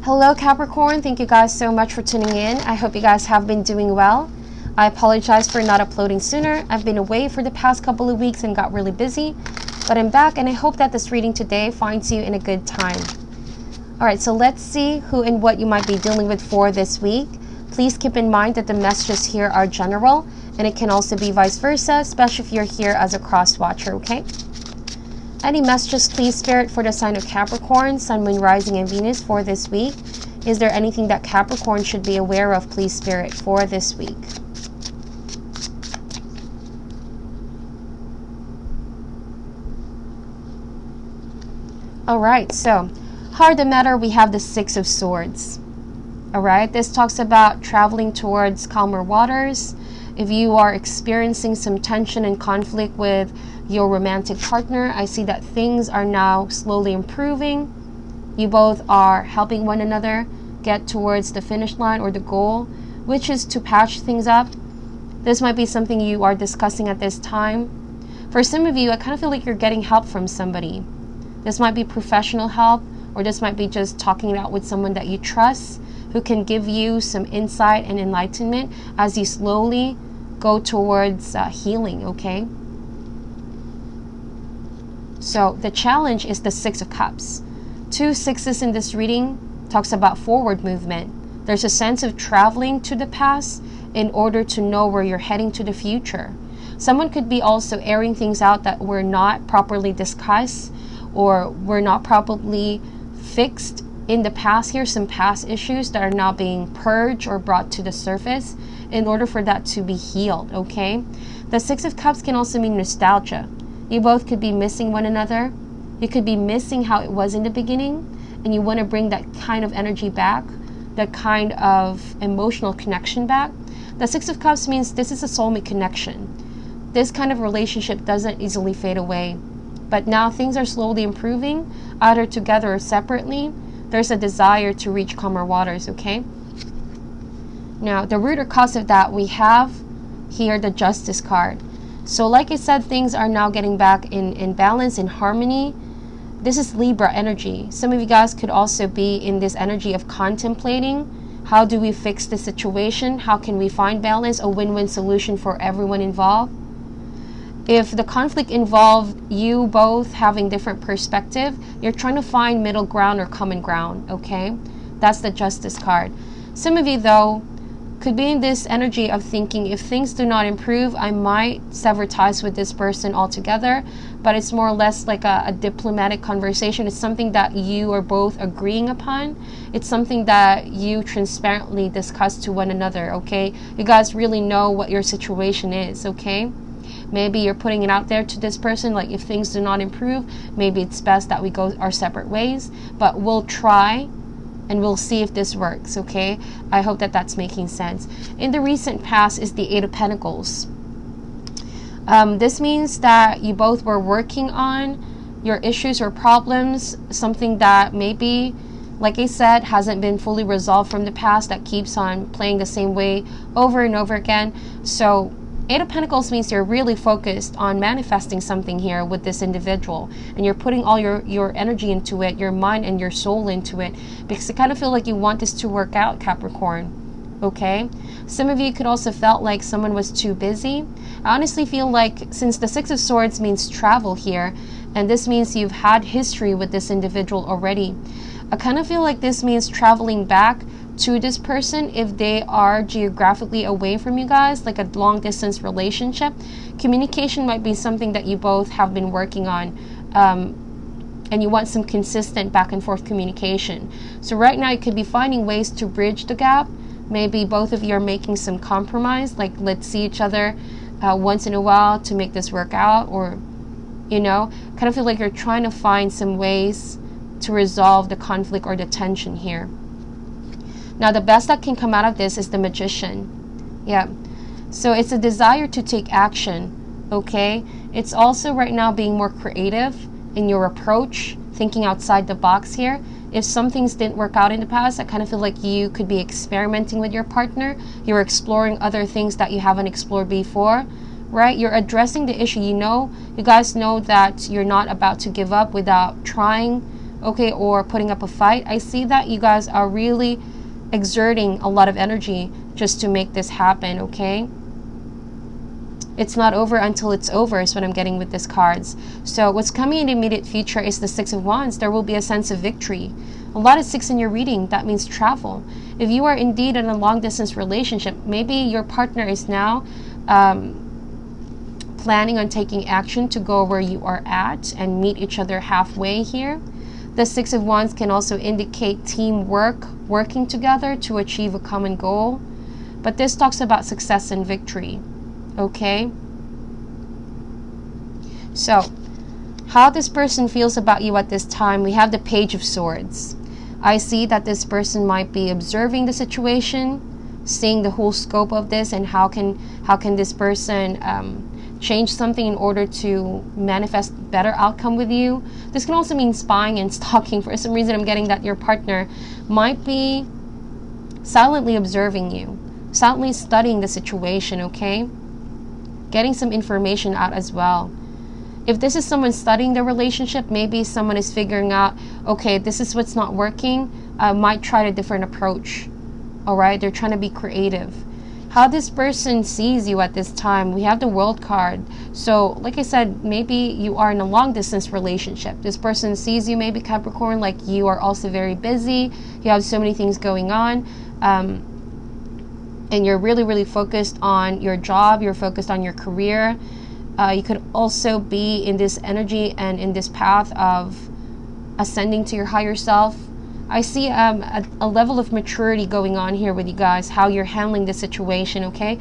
Hello Capricorn, thank you guys so much for tuning in. I hope you guys have been doing well. I apologize for not uploading sooner. I've been away for the past couple of weeks and got really busy, but I'm back and I hope that this reading today finds you in a good time. Alright, so let's see who and what you might be dealing with for this week. Please keep in mind that the messages here are general and it can also be vice versa, especially if you're here as a cross watcher, okay? Any messages, please, Spirit, for the sign of Capricorn, Sun, Moon, Rising, and Venus for this week? Is there anything that Capricorn should be aware of, please, Spirit, for this week? Alright, so, heart of the matter, we have the Six of Swords. Alright, this talks about traveling towards calmer waters. If you are experiencing some tension and conflict with your romantic partner, I see that things are now slowly improving. You both are helping one another get towards the finish line or the goal, which is to patch things up. This might be something you are discussing at this time. For some of you, I kind of feel like you're getting help from somebody. This might be professional help, or this might be just talking it out with someone that you trust, who can give you some insight and enlightenment as you slowly go towards healing, okay? So the challenge is the Six of Cups. 2 sixes in this reading talks about forward movement. There's a sense of traveling to the past in order to know where you're heading to the future. Someone could be also airing things out that were not properly discussed or were not properly fixed in the past. Here's some past issues that are now being purged or brought to the surface in order for that to be healed, okay? The Six of Cups can also mean nostalgia. You both could be missing one another. You could be missing how it was in the beginning, and you want to bring that kind of energy back, that kind of emotional connection back. The Six of Cups means this is a soulmate connection. This kind of relationship doesn't easily fade away. But now things are slowly improving, either together or separately. There's a desire to reach calmer waters, okay? Now, the root or cause of that, we have here the Justice card. So like I said, things are now getting back in balance, in harmony. This is Libra energy. Some of you guys could also be in this energy of contemplating. How do we fix the situation? How can we find balance? A win-win solution for everyone involved. If the conflict involved you both having different perspective, you're trying to find middle ground or common ground, okay? That's the Justice card. Some of you, though, could be in this energy of thinking, if things do not improve, I might sever ties with this person altogether. But it's more or less like a diplomatic conversation. It's something that you are both agreeing upon. It's something that you transparently discuss to one another, okay? You guys really know what your situation is, okay? Maybe you're putting it out there to this person, like if things do not improve, maybe it's best that we go our separate ways. But we'll try and we'll see if this works, okay? I hope that that's making sense. In the recent past is the Eight of Pentacles. This means that you both were working on your issues or problems, something that maybe, like I said, hasn't been fully resolved from the past, that keeps on playing the same way over and over again. So Eight of Pentacles means you're really focused on manifesting something here with this individual, and you're putting all your energy into it, your mind and your soul into it, because I kind of feel like you want this to work out, Capricorn, okay? Some of you could also felt like someone was too busy. I honestly feel like, since the Six of Swords means travel here, and this means you've had history with this individual already, I kind of feel like this means traveling back to this person if they are geographically away from you guys, like a long distance relationship. Communication might be something that you both have been working on, and you want some consistent back and forth communication. So right now you could be finding ways to bridge the gap. Maybe both of you are making some compromise, like let's see each other once in a while to make this work out, or you know, kind of feel like you're trying to find some ways to resolve the conflict or the tension here. Now, the best that can come out of this is the Magician. Yeah. So it's a desire to take action, okay? It's also right now being more creative in your approach, thinking outside the box here. If some things didn't work out in the past, I kind of feel like you could be experimenting with your partner. You're exploring other things that you haven't explored before, right? You're addressing the issue. You guys know that you're not about to give up without trying, okay, or putting up a fight. I see that you guys are really exerting a lot of energy just to make this happen, okay? It's not over until it's over is what I'm getting with these cards. So what's coming in the immediate future is the Six of Wands. There will be a sense of victory. A lot of 6 in your reading, that means travel. If you are indeed in a long-distance relationship, maybe your partner is now planning on taking action to go where you are at and meet each other halfway here. The Six of Wands can also indicate teamwork, working together to achieve a common goal. But this talks about success and victory, okay? So, how this person feels about you at this time, we have the Page of Swords. I see that this person might be observing the situation, seeing the whole scope of this, and how can this person change something in order to manifest better outcome with you. This can also mean spying and stalking. For some reason, I'm getting that your partner might be silently observing you, silently studying the situation, okay? Getting some information out as well. If this is someone studying the relationship, maybe someone is figuring out, okay, this is what's not working. I might try a different approach. All right, they're trying to be creative. How this person sees you at this time, we have the World card. So, like I said, maybe you are in a long-distance relationship. This person sees you, maybe Capricorn, like you are also very busy. You have so many things going on. And you're really, really focused on your job. You're focused on your career. You could also be in this energy and in this path of ascending to your higher self. I see a level of maturity going on here with you guys, how you're handling the situation, okay?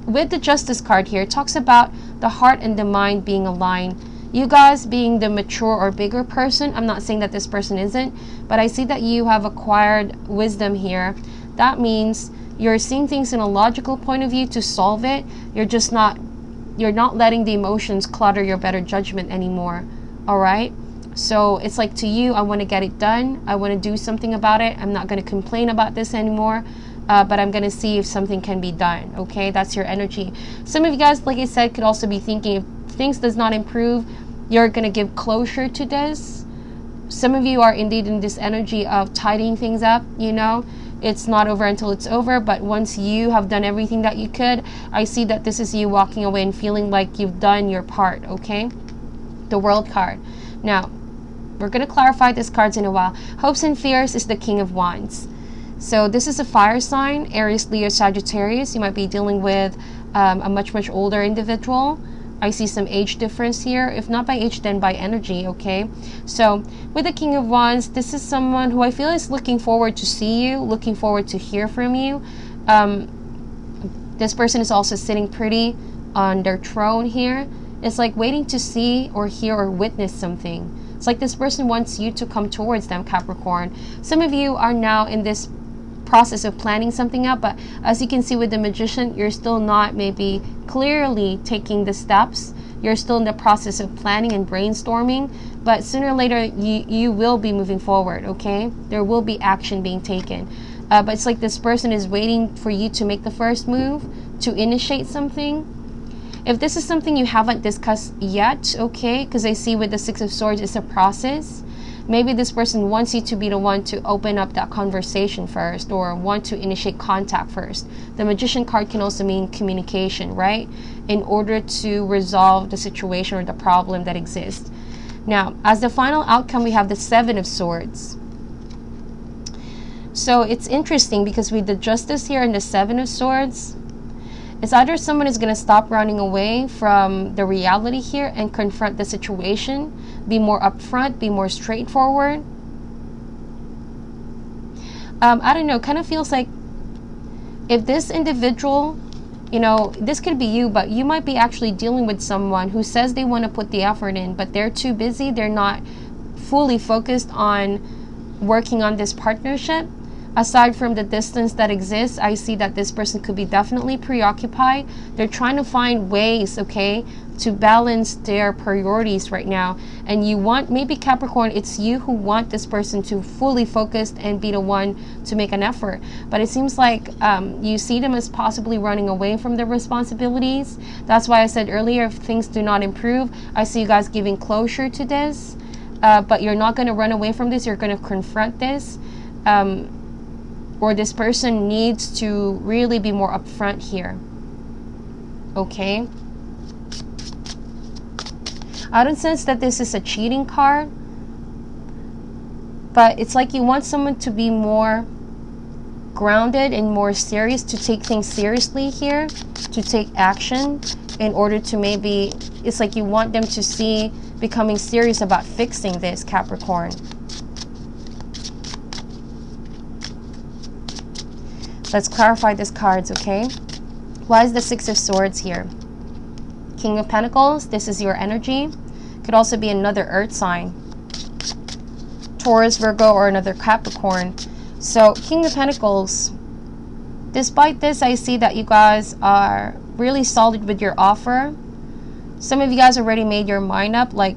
With the Justice card here, it talks about the heart and the mind being aligned. You guys being the mature or bigger person, I'm not saying that this person isn't, but I see that you have acquired wisdom here. That means you're seeing things in a logical point of view to solve it. You're not letting the emotions clutter your better judgment anymore, all right? So it's like, to you, I want to get it done. I want to do something about it. I'm not going to complain about this anymore, but I'm going to see if something can be done, okay? That's your energy. Some of you guys, like I said, could also be thinking if things does not improve, you're going to give closure to this. Some of you are indeed in this energy of tidying things up, you know? It's not over until it's over, but once you have done everything that you could, I see that this is you walking away and feeling like you've done your part, okay? The World card. Now, we're going to clarify these cards in a while. Hopes and fears is the King of Wands. So this is a fire sign, Aries, Leo, Sagittarius. You might be dealing with a much, much older individual. I see some age difference here. If not by age, then by energy, okay? So with the King of Wands, this is someone who I feel is looking forward to see you, looking forward to hear from you. This person is also sitting pretty on their throne here. It's like waiting to see or hear or witness something. It's like this person wants you to come towards them, Capricorn. Some of you are now in this process of planning something out, but as you can see with the Magician, you're still not maybe clearly taking the steps. You're still in the process of planning and brainstorming, but sooner or later you will be moving forward, okay? There will be action being taken. But it's like this person is waiting for you to make the first move, to initiate something. If this is something you haven't discussed yet, okay, because I see with the Six of Swords, it's a process. Maybe this person wants you to be the one to open up that conversation first, or want to initiate contact first. The Magician card can also mean communication, right? In order to resolve the situation or the problem that exists. Now, as the final outcome, we have the Seven of Swords. So it's interesting because with the Justice here and the Seven of Swords, it's either someone is going to stop running away from the reality here and confront the situation, be more upfront, be more straightforward. I don't know, kind of feels like if this individual, you know, this could be you, but you might be actually dealing with someone who says they want to put the effort in, but they're too busy. They're not fully focused on working on this partnership. Aside from the distance that exists, I see that this person could be definitely preoccupied. They're trying to find ways, okay, to balance their priorities right now. And you want, maybe Capricorn, it's you who want this person to fully focus and be the one to make an effort. But it seems like you see them as possibly running away from their responsibilities. That's why I said earlier, if things do not improve, I see you guys giving closure to this. but you're not going to run away from this. You're going to confront this. Or this person needs to really be more upfront here. Okay? I don't sense that this is a cheating card, but it's like you want someone to be more grounded and more serious, to take things seriously here, to take action in order to maybe, it's like you want them to see becoming serious about fixing this, Capricorn. Let's clarify these cards, okay? Why is the Six of Swords here? King of Pentacles, this is your energy. Could also be another earth sign. Taurus, Virgo, or another Capricorn. So, King of Pentacles, despite this, I see that you guys are really solid with your offer. Some of you guys already made your mind up, like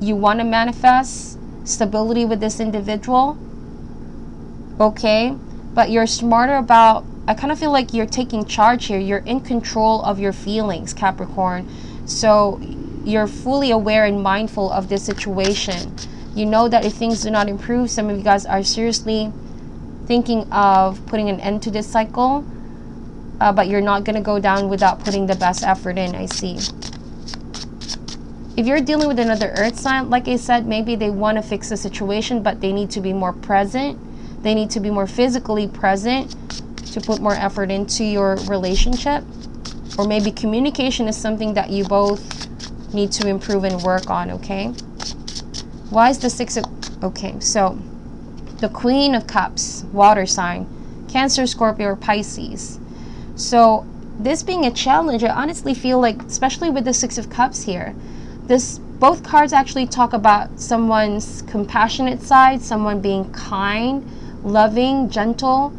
you want to manifest stability with this individual. Okay? But you're smarter about, I kind of feel like you're taking charge here. You're in control of your feelings, Capricorn. So you're fully aware and mindful of this situation. You know that if things do not improve, some of you guys are seriously thinking of putting an end to this cycle. But you're not going to go down without putting the best effort in, I see. If you're dealing with another earth sign, like I said, maybe they want to fix the situation, but they need to be more present. They need to be more physically present to put more effort into your relationship. Or maybe communication is something that you both need to improve and work on, okay? Why is the Six of... Okay, so the Queen of Cups, water sign, Cancer, Scorpio, or Pisces. So this being a challenge, I honestly feel like, especially with the Six of Cups here, both cards actually talk about someone's compassionate side, someone being kind, loving, gentle,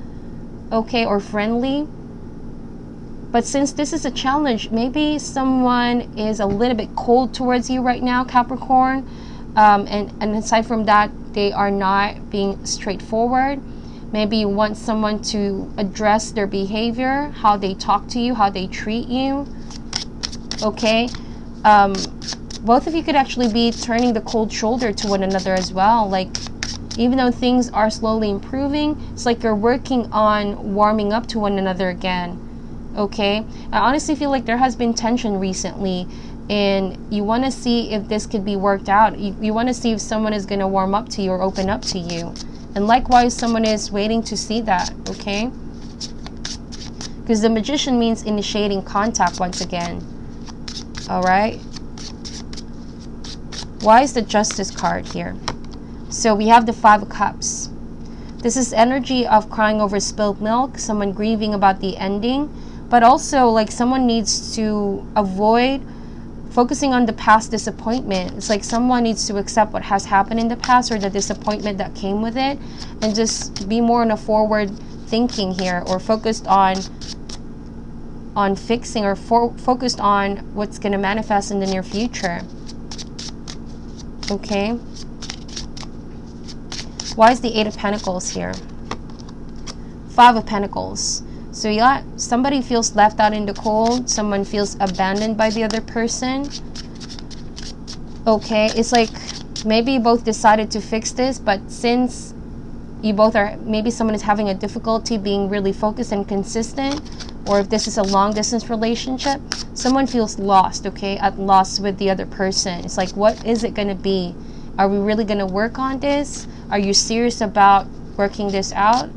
okay, or friendly. But since this is a challenge, maybe someone is a little bit cold towards you right now, Capricorn. And aside from that, they are not being straightforward. Maybe you want someone to address their behavior, how they talk to you, how they treat you. Okay? Both of you could actually be turning the cold shoulder to one another as well. Like, even though things are slowly improving, it's like you're working on warming up to one another again. Okay? I honestly feel like there has been tension recently, and you want to see if this could be worked out. You want to see if someone is going to warm up to you or open up to you. And likewise, someone is waiting to see that, okay? Because the Magician means initiating contact once again. Alright? Why is the Justice card here? So we have the Five of Cups. This is energy of crying over spilled milk, someone grieving about the ending, but also like someone needs to avoid focusing on the past disappointment. It's like someone needs to accept what has happened in the past or the disappointment that came with it, and just be more in a forward thinking here, or focused on fixing, or focused on what's going to manifest in the near future. Okay? Why is the Eight of Pentacles here? Five of Pentacles. So yeah, somebody feels left out in the cold. Someone feels abandoned by the other person. Okay, it's like maybe you both decided to fix this, but since you both are, maybe someone is having a difficulty being really focused and consistent, or if this is a long distance relationship, someone feels lost, okay, at loss with the other person. It's like, what is it going to be? Are we really going to work on this? Are you serious about working this out?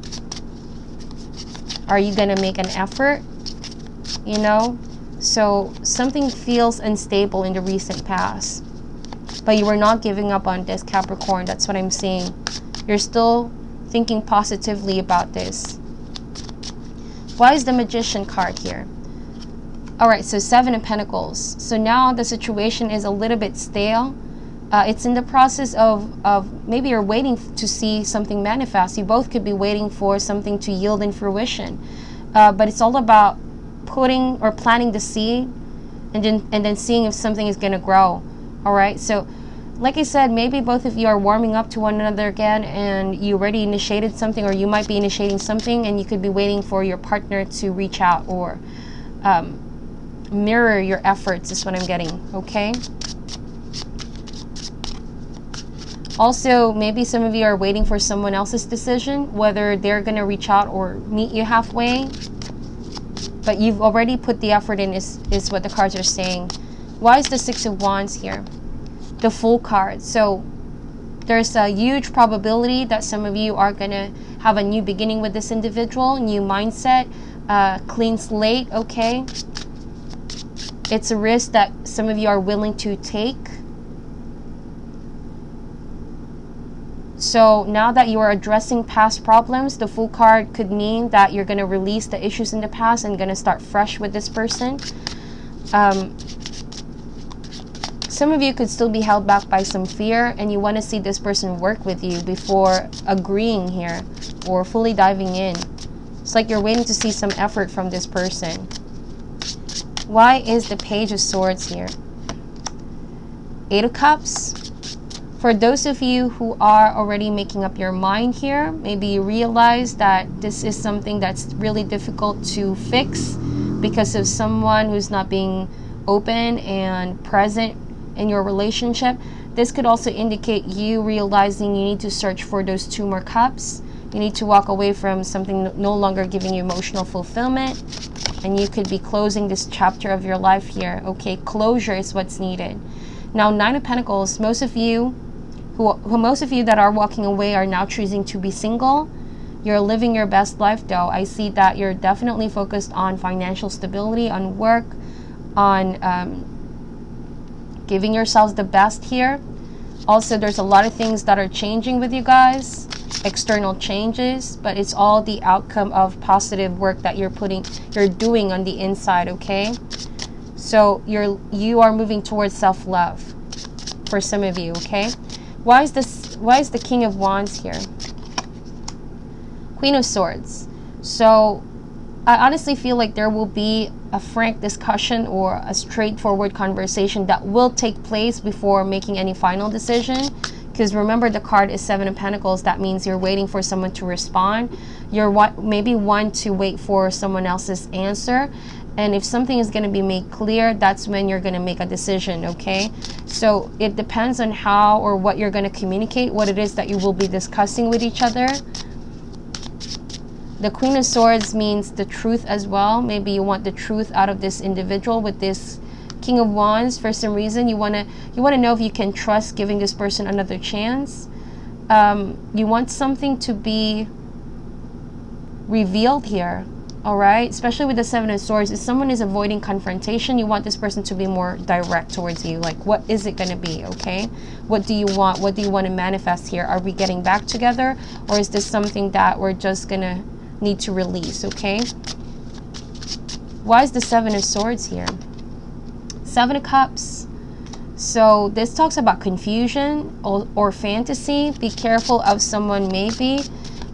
Are you going to make an effort? You know? So something feels unstable in the recent past. But you are not giving up on this, Capricorn. That's what I'm seeing. You're still thinking positively about this. Why is the Magician card here? Alright, so Seven of Pentacles. So now the situation is a little bit stale. It's in the process of maybe you're waiting to see something manifest. You both could be waiting for something to yield in fruition. But it's all about putting or planting the seed, and then seeing if something is going to grow. Alright, so like I said, maybe both of you are warming up to one another again, and you already initiated something, or you might be initiating something, and you could be waiting for your partner to reach out or mirror your efforts is what I'm getting, okay? Also, maybe some of you are waiting for someone else's decision, whether they're going to reach out or meet you halfway. But you've already put the effort in, is what the cards are saying. Why is the Six of Wands here? The Fool card. So there's a huge probability that some of you are going to have a new beginning with this individual, new mindset, clean slate, okay? It's a risk that some of you are willing to take. So now that you are addressing past problems, the Fool card could mean that you're going to release the issues in the past and going to start fresh with this person. Some of you could still be held back by some fear, and you want to see this person work with you before agreeing here or fully diving in. It's like you're waiting to see some effort from this person. Why is the Page of Swords here? Eight of Cups. For those of you who are already making up your mind here, maybe you realize that this is something that's really difficult to fix because of someone who's not being open and present in your relationship. This could also indicate you realizing you need to search for those 2 more cups. You need to walk away from something no longer giving you emotional fulfillment, and you could be closing this chapter of your life here. Okay, closure is what's needed. Now, Nine of Pentacles, most of you that are walking away are now choosing to be single. You're living your best life though. I see that you're definitely focused on financial stability, on work, on giving yourselves the best here. Also, there's a lot of things that are changing with you guys, external changes, but it's all the outcome of positive work that you're doing on the inside, okay? So you are moving towards self-love for some of you, okay? Why is the King of Wands here? Queen of Swords. So I honestly feel like there will be a frank discussion or a straightforward conversation that will take place before making any final decision. Because remember, the card is Seven of Pentacles. That means you're waiting for someone to respond. You're maybe one to wait for someone else's answer. And if something is going to be made clear, that's when you're going to make a decision, okay? So it depends on how or what you're going to communicate, what it is that you will be discussing with each other. The Queen of Swords means the truth as well. Maybe you want the truth out of this individual. With this King of Wands, for some reason, you want to know if you can trust giving this person another chance. You want something to be revealed here. All right, especially with the Seven of Swords, if someone is avoiding confrontation, you want this person to be more direct towards you. Like, what is it going to be, okay? What do you want? What do you want to manifest here? Are we getting back together? Or is this something that we're just going to need to release, okay? Why is the Seven of Swords here? Seven of Cups. So this talks about confusion or fantasy. Be careful of someone maybe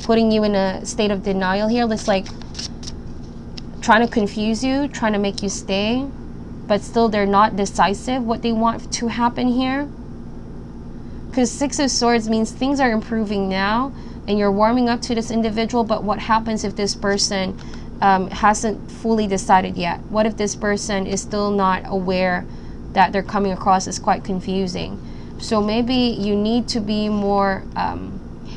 putting you in a state of denial here. It's like trying to confuse you, trying to make you stay, but still they're not decisive what they want to happen here. Because Six of Swords means things are improving now and you're warming up to this individual, but what happens if this person hasn't fully decided yet? What if this person is still not aware that they're coming across as quite confusing? So maybe you need to be more,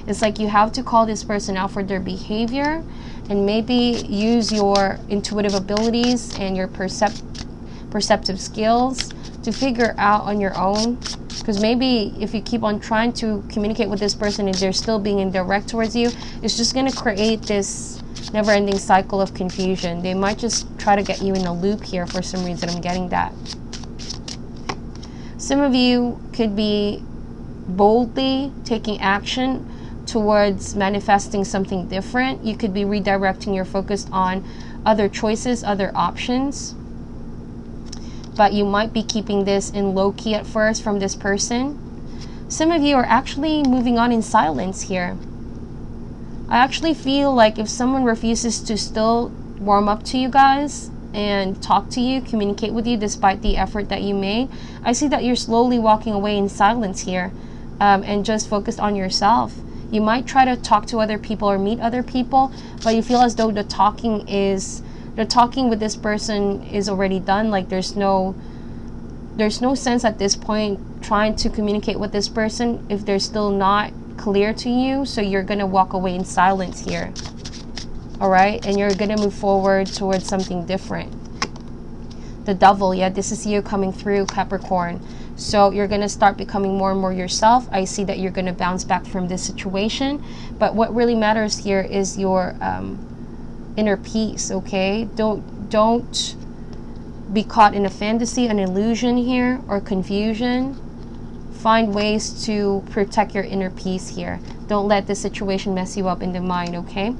it's like you have to call this person out for their behavior, and maybe use your intuitive abilities and your perceptive skills to figure out on your own. Because maybe if you keep on trying to communicate with this person and they're still being indirect towards you, it's just going to create this never-ending cycle of confusion. They might just try to get you in a loop here for some reason. I'm getting that. Some of you could be boldly taking action towards manifesting something different. You could be redirecting your focus on other choices, other options. But you might be keeping this in low-key at first from this person. Some of you are actually moving on in silence here. I actually feel like if someone refuses to still warm up to you guys and talk to you, communicate with you despite the effort that you made, I see that you're slowly walking away in silence here, and just focused on yourself. You might try to talk to other people or meet other people, but you feel as though the talking with this person is already done. Like there's no there's no sense at this point trying to communicate with this person if they're still not clear to you. So you're going to walk away in silence here. All right. And you're going to move forward towards something different. The Devil. Yeah, this is you coming through, Capricorn. So you're going to start becoming more and more yourself. I see that you're going to bounce back from this situation. But what really matters here is your inner peace. Okay. Don't be caught in a fantasy, an illusion here, or confusion. Find ways to protect your inner peace here. Don't let the situation mess you up in the mind, okay?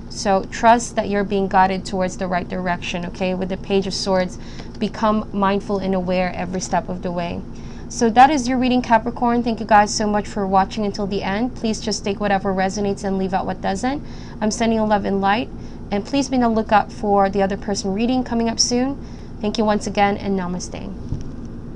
So trust that you're being guided towards the right direction, okay? With the Page of Swords, become mindful and aware every step of the way. So that is your reading, Capricorn. Thank you guys so much for watching until the end. Please just take whatever resonates and leave out what doesn't. I'm sending you love and light. And please be on the lookout for the other person reading coming up soon. Thank you once again, and namaste.